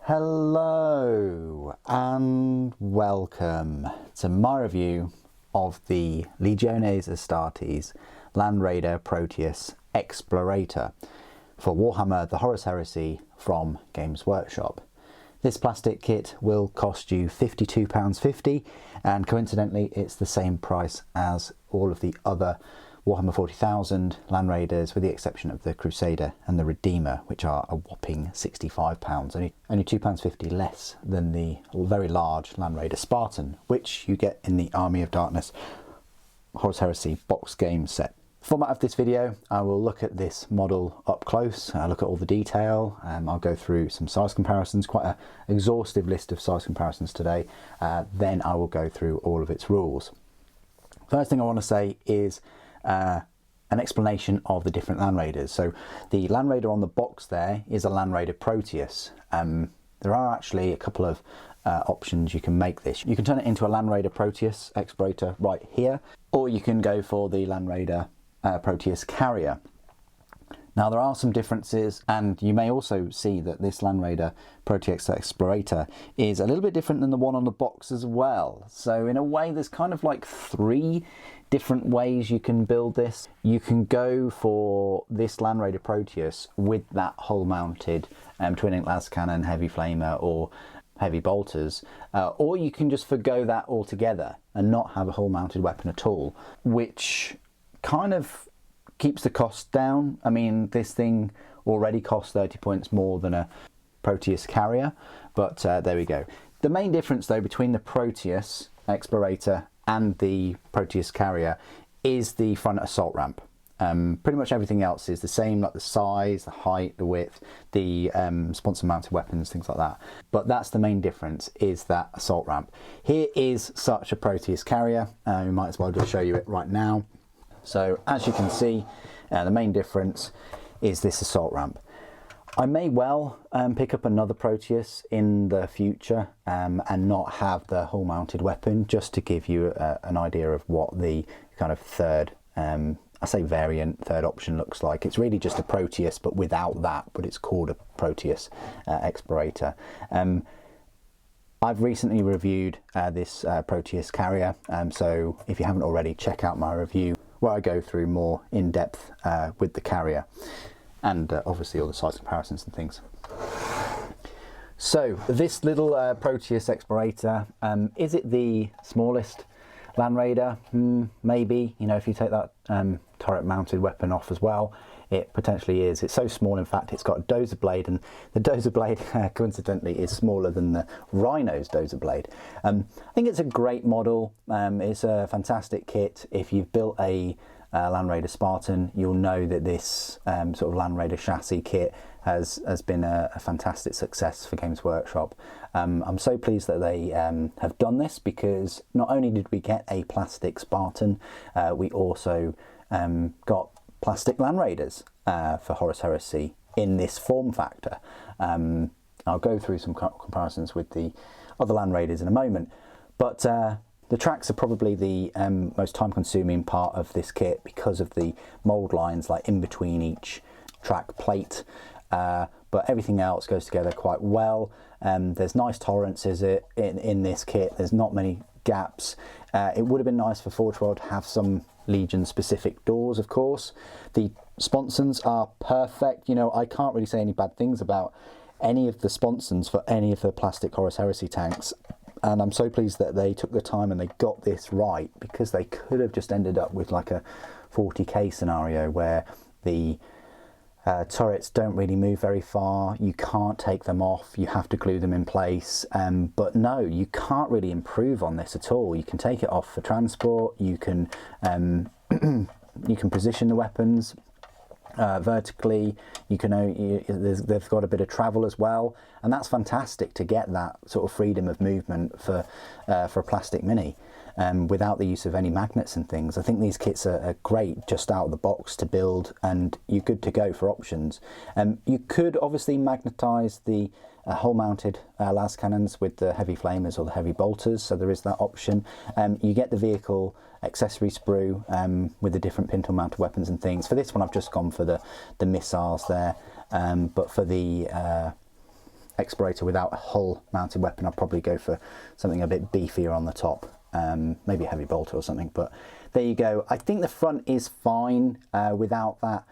Hello and welcome to my review of the Legiones Astartes Land Raider Proteus Explorator for Warhammer the Horus Heresy from Games Workshop. This plastic kit will cost you £52.50, and coincidentally it's the same price as all of the other Warhammer 40,000 Land Raiders, with the exception of the Crusader and the Redeemer, which are a whopping £65, only £2.50 less than the very large Land Raider Spartan, which you get in the Army of Darkness Horus Heresy box game set. Format of this video, I will look at this model up close, I'll look at all the detail, I'll go through some size comparisons, quite an exhaustive list of size comparisons today, then I will go through all of its rules. First thing I want to say is an explanation of the different Land Raiders. So the Land Raider on the box there is a Land Raider Proteus. There are actually a couple of options you can make this. You can turn it into a Land Raider Proteus Explorator right here, or you can go for the Land Raider Proteus Carrier. Now there are some differences, and you may also see that this Land Raider Proteus Explorator is a little bit different than the one on the box as well. So in a way there's kind of like three different ways you can build this. You can go for this Land Raider Proteus with that hull mounted twin-ink las cannon, heavy flamer or heavy bolters, or you can just forgo that altogether and not have a hull mounted weapon at all, which kind of keeps the cost down. I mean, this thing already costs 30 points more than a Proteus Carrier, but there we go. The main difference though between the Proteus Explorator and the Proteus Carrier is the front assault ramp. Pretty much everything else is the same, like the size, the height, the width, the sponsor mounted weapons, things like that. But that's the main difference, is that assault ramp. Here is such a Proteus Carrier. We might as well just show you it right now. So as you can see, the main difference is this assault ramp. I may well pick up another Proteus in the future and not have the hull mounted weapon, just to give you an idea of what the kind of third, I say variant, third option looks like. It's really just a Proteus but without that, but it's called a Proteus Explorator. I've recently reviewed this Proteus Carrier, so if you haven't already, check out my review where I go through more in depth with the Carrier, and obviously all the size comparisons and things. So this little Proteus Explorator, is it the smallest Land Raider? Maybe, you know, if you take that turret mounted weapon off as well, it potentially is. It's so small, in fact, it's got a dozer blade, and the dozer blade coincidentally is smaller than the Rhino's dozer blade. I think it's a great model. It's a fantastic kit. If you've built a Land Raider Spartan, you'll know that this sort of Land Raider chassis kit has been a fantastic success for Games Workshop. I'm so pleased that they have done this, because not only did we get a plastic Spartan, we also got plastic Land Raiders for Horus Heresy in this form factor. I'll go through some comparisons with the other Land Raiders in a moment, but the tracks are probably the most time-consuming part of this kit, because of the mould lines like in between each track plate, but everything else goes together quite well. There's nice tolerances in this kit. There's not many gaps. It would have been nice for Forge World to have some Legion specific doors, of course. The sponsons are perfect. You know, I can't really say any bad things about any of the sponsons for any of the plastic Horus Heresy tanks, and I'm so pleased that they took the time and they got this right, because they could have just ended up with like a 40k scenario where the turrets don't really move very far, you can't take them off, you have to glue them in place, but no, you can't really improve on this at all. You can take it off for transport, you can you can position the weapons vertically, you can they've got a bit of travel as well, and that's fantastic to get that sort of freedom of movement for a plastic mini. Without the use of any magnets and things. I think these kits are great just out of the box to build, and you're good to go for options. You could obviously magnetize the hull mounted las cannons with the heavy flamers or the heavy bolters, so there is that option. You get the vehicle accessory sprue with the different pintle mounted weapons and things. For this one I've just gone for the missiles there, but for the Explorator without a hull mounted weapon, I'd probably go for something a bit beefier on the top, maybe a heavy bolter or something, but there you go. I think the front is fine without that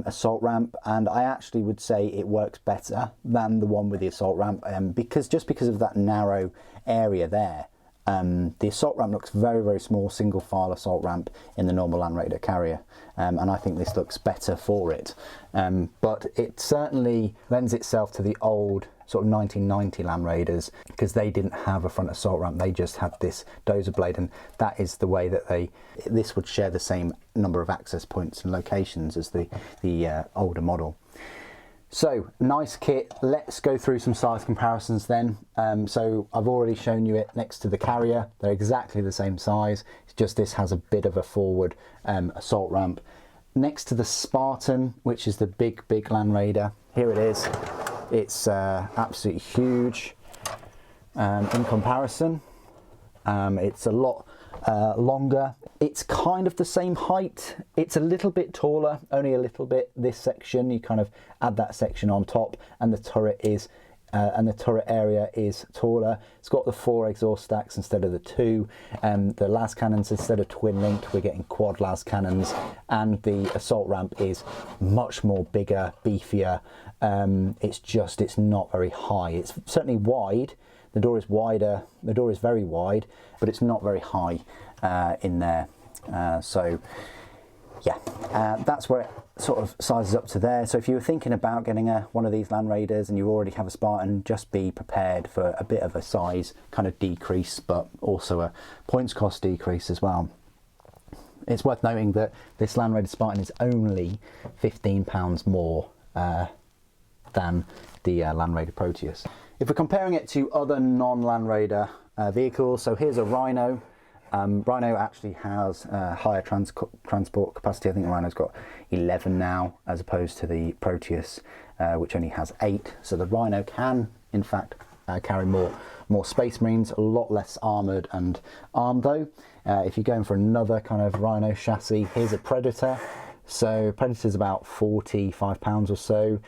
assault ramp, and I actually would say it works better than the one with the assault ramp, because of that narrow area there. The assault ramp looks very, very small, single file assault ramp in the normal Land Raider carrier, and I think this looks better for it. But it certainly lends itself to the old sort of 1990 Land Raiders, because they didn't have a front assault ramp, they just had this dozer blade, and that is the way that this would share the same number of access points and locations as the older model. So, nice kit. Let's go through some size comparisons then. So I've already shown you it next to the carrier. They're exactly the same size. It's just this has a bit of a forward assault ramp. Next to the Spartan, which is the big Land Raider, here it is. It's absolutely huge in comparison. It's a lot longer. It's kind of the same height. It's a little bit taller, only a little bit. This section, you kind of add that section on top, and the turret area is taller. It's got the 4 exhaust stacks instead of the 2. The las cannons, instead of twin linked, we're getting quad las cannons, and the assault ramp is much more bigger, beefier. It's not very high. It's certainly wide. The door is wider, the door is very wide, but it's not very high in there. So yeah, that's where it sort of sizes up to there. So if you were thinking about getting one of these Land Raiders and you already have a Spartan, just be prepared for a bit of a size kind of decrease, but also a points cost decrease as well. It's worth noting that this Land Raider Spartan is only £15 more than the Land Raider Proteus. If we're comparing it to other non-Land Raider vehicles, so here's a Rhino. Rhino actually has higher transport capacity. I think the Rhino's got 11 now, as opposed to the Proteus, which only has 8. So the Rhino can, in fact, carry more Space Marines, a lot less armoured and armed though. If you're going for another kind of Rhino chassis, here's a Predator. So Predator's about £45 or so.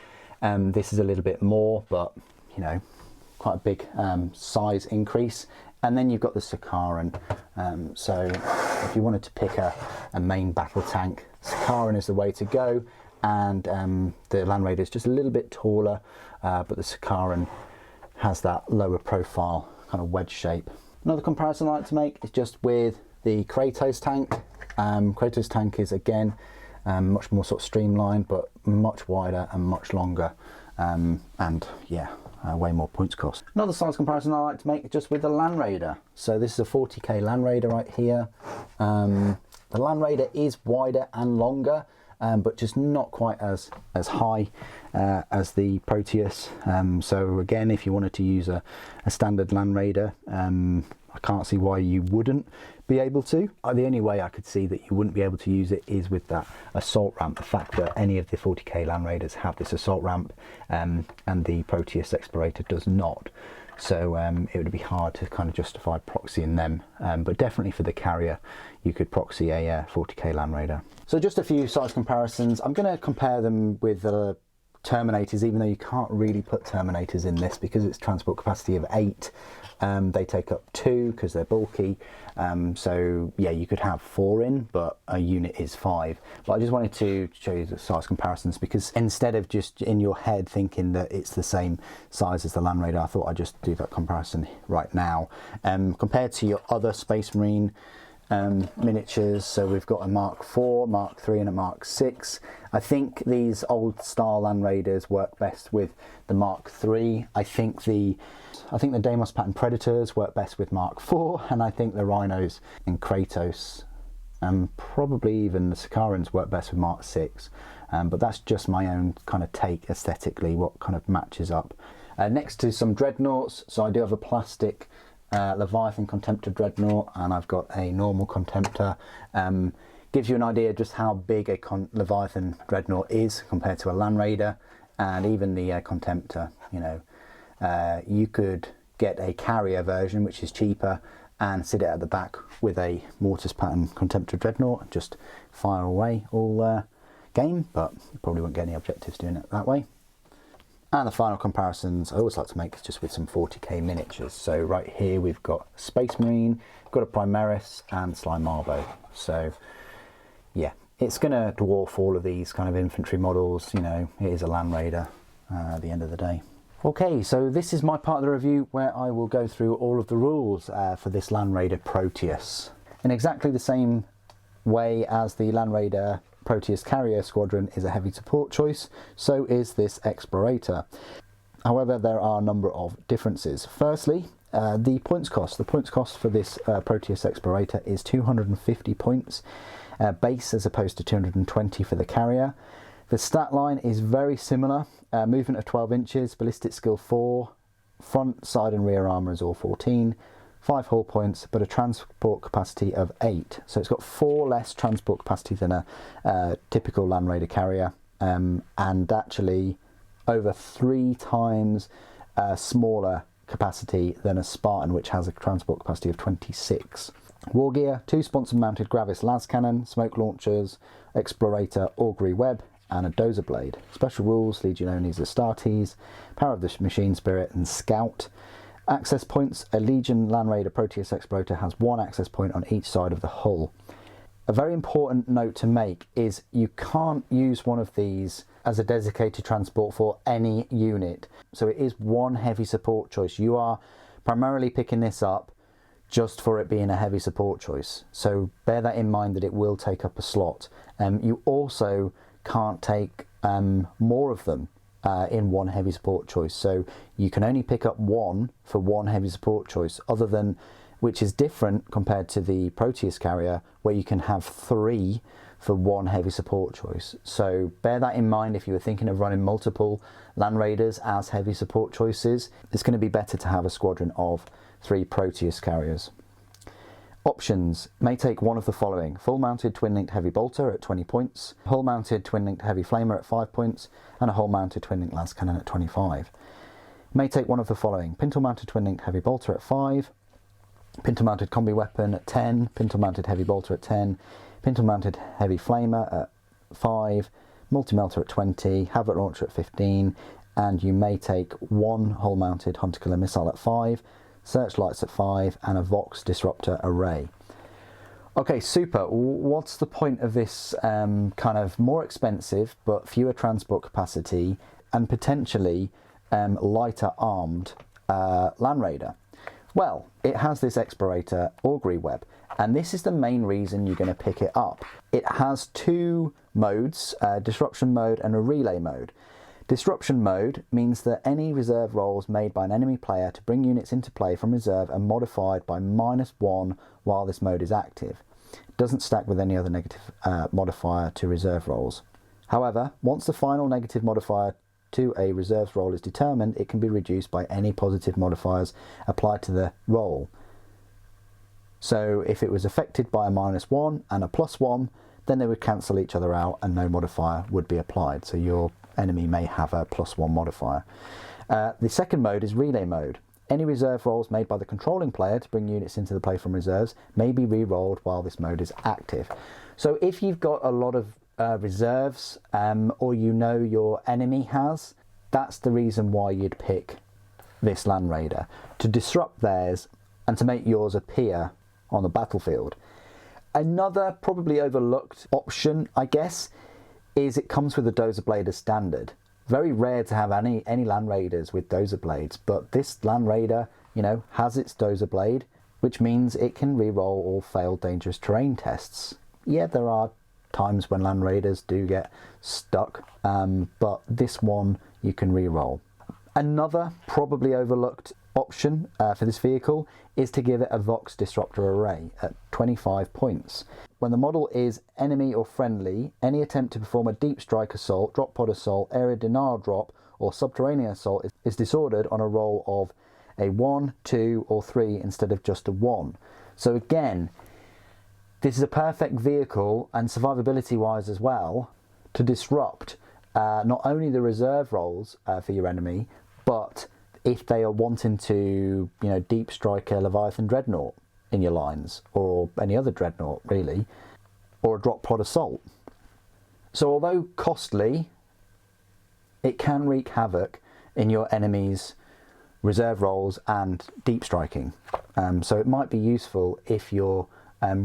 This is a little bit more, but you know, quite a big size increase. And then you've got the Sakharin. So if you wanted to pick a main battle tank, Sakharin is the way to go. And the Land Raider is just a little bit taller, but the Sakharin has that lower profile kind of wedge shape. Another comparison I like to make is just with the Kratos tank. Kratos tank is again much more sort of streamlined, but much wider and much longer. And yeah, way more points cost. Another size comparison I like to make just with the Land Raider. So this is a 40k Land Raider right here. The Land Raider is wider and longer, but just not quite as high as the Proteus. So again, if you wanted to use a standard Land Raider, I can't see why you wouldn't be able to. The only way I could see that you wouldn't be able to use it is with that assault ramp. The fact that any of the 40k Land Raiders have this assault ramp, and the Proteus Explorator does not. So it would be hard to kind of justify proxying them. But definitely for the carrier, you could proxy a 40k Land Raider. So just a few size comparisons. I'm going to compare them with the Terminators, even though you can't really put Terminators in this because it's transport capacity of 8. They take up 2 because they're bulky. So yeah, you could have 4 in, but a unit is 5. But I just wanted to show you the size comparisons, because instead of just in your head thinking that it's the same size as the Land Raider, I thought I'd just do that comparison right now. Compared to your other Space Marine miniatures, so we've got a Mark IV, Mark III and a Mark VI. I think these old style Land Raiders work best with the Mark III. I think the Deimos pattern Predators work best with Mark IV, and I think the Rhinos and Kratos, and probably even the Sakharins, work best with Mark VI. But that's just my own kind of take aesthetically, what kind of matches up. Next to some Dreadnoughts, so I do have a plastic Leviathan Contemptor Dreadnought, and I've got a normal Contemptor. Gives you an idea just how big a Leviathan Dreadnought is compared to a Land Raider, and even the Contemptor. You know, you could get a carrier version which is cheaper and sit it at the back with a Mortis pattern Contemptor Dreadnought and just fire away all game, but you probably won't get any objectives doing it that way. And the final comparisons I always like to make is just with some 40k miniatures. So right here we've got Space Marine, got a Primaris and Slime Marbo. So yeah, it's going to dwarf all of these kind of infantry models. You know, it is a Land Raider at the end of the day. Okay, so this is my part of the review where I will go through all of the rules for this Land Raider Proteus. In exactly the same way as the Land Raider Proteus Carrier Squadron is a heavy support choice, so is this Explorator. However, there are a number of differences. Firstly, the points cost. The points cost for this Proteus Explorator is 250 points base as opposed to 220 for the Carrier. The stat line is very similar. Movement of 12 inches, ballistic skill 4, front, side and rear armour is all 14, 5 hull points, but a transport capacity of 8. So it's got 4 less transport capacity than a typical Land Raider carrier, and actually over 3 times smaller capacity than a Spartan, which has a transport capacity of 26. War gear, 2 sponsor mounted Gravis las cannon, smoke launchers, Explorator augury web, and a dozer blade. Special rules, Legiones Astartes, power of the machine spirit and scout. Access points, a Legion Land Raider Proteus Explorator has 1 access point on each side of the hull. A very important note to make is you can't use one of these as a dedicated transport for any unit. So it is one heavy support choice. You are primarily picking this up just for it being a heavy support choice. So bear that in mind that it will take up a slot. You also can't take more of them in one heavy support choice, so you can only pick up 1 for 1 heavy support choice, other than, which is different compared to the Proteus carrier where you can have 3 for 1 heavy support choice. So bear that in mind if you were thinking of running multiple Land Raiders as heavy support choices. It's going to be better to have a squadron of 3 Proteus carriers. Options may take one of the following: full mounted twin linked heavy bolter at 20 points, hull mounted twin linked heavy flamer at 5 points, and a hull mounted twin linked las cannon at 25. May take one of the following: pintle mounted twin linked heavy bolter at 5, pintle mounted combi weapon at 10, pintle mounted heavy bolter at 10, pintle mounted heavy flamer at 5, multi melter at 20, havoc launcher at 15, and you may take 1 hull mounted hunter killer missile at 5, searchlights at 5, and a Vox disruptor array. Okay, super. What's the point of this kind of more expensive but fewer transport capacity and potentially lighter armed Land Raider? Well, it has this Explorator augury web, and this is the main reason you're going to pick it up. It has 2 modes, disruption mode and a relay mode. Disruption mode means that any reserve rolls made by an enemy player to bring units into play from reserve are modified by -1 while this mode is active. It doesn't stack with any other negative modifier to reserve rolls. However, once the final negative modifier to a reserves roll is determined, it can be reduced by any positive modifiers applied to the roll. So if it was affected by a -1 and a +1, then they would cancel each other out and no modifier would be applied. So your enemy may have a +1 modifier. The second mode is relay mode. Any reserve rolls made by the controlling player to bring units into the play from reserves may be re-rolled while this mode is active. So if you've got a lot of reserves, or you know your enemy has, that's the reason why you'd pick this Land Raider, to disrupt theirs and to make yours appear on the battlefield. Another probably overlooked option, I guess, is it comes with a dozer blade as standard. Very rare to have any Land Raiders with dozer blades, but this Land Raider, you know, has its dozer blade, which means it can re-roll all failed dangerous terrain tests. Yeah, there are times when Land Raiders do get stuck, but this one you can re-roll. Another probably overlooked option for this vehicle is to give it a Vox disruptor array at 25 points. When the model is enemy or friendly, any attempt to perform a deep strike assault, drop pod assault, area denial drop, or subterranean assault is disordered on a roll of a 1, 2, or 3 instead of just a 1. So again, this is a perfect vehicle, and survivability wise as well, to disrupt not only the reserve rolls for your enemy, but if they are wanting to, you know, deep strike a Leviathan Dreadnought in your lines, or any other Dreadnought really, or a drop pod assault. So although costly, it can wreak havoc in your enemy's reserve rolls and deep striking. So it might be useful if you're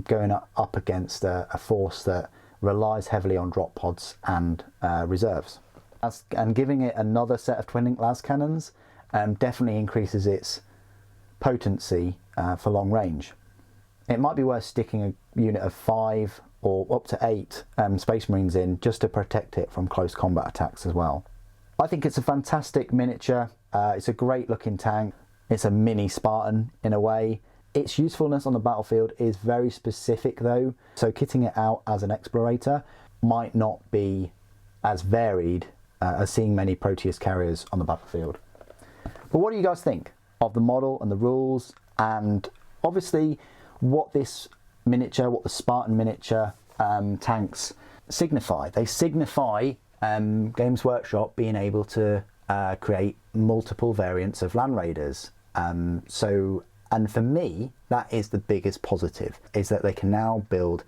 going up against a force that relies heavily on drop pods and reserves. And giving it another set of twin-link las cannons definitely increases its potency for long range. It might be worth sticking a unit of 5 or up to 8 Space Marines in just to protect it from close combat attacks as well. I think it's a fantastic miniature. It's a great looking tank. It's a mini Spartan in a way. Its usefulness on the battlefield is very specific though, so kitting it out as an explorator might not be as varied as seeing many Proteus carriers on the battlefield. But what do you guys think of the model and the rules, and obviously what this miniature, what the Spartan miniature tanks signify? They signify Games Workshop being able to create multiple variants of Land Raiders. And for me, that is the biggest positive, is that they can now build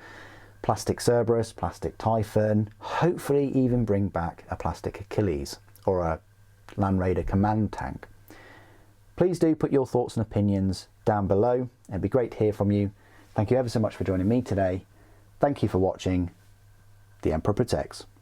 plastic Cerberus, plastic Typhon, hopefully even bring back a plastic Achilles or a Land Raider command tank. Please do put your thoughts and opinions down below. It'd be great to hear from you. Thank you ever so much for joining me today. Thank you for watching. The Emperor Protects.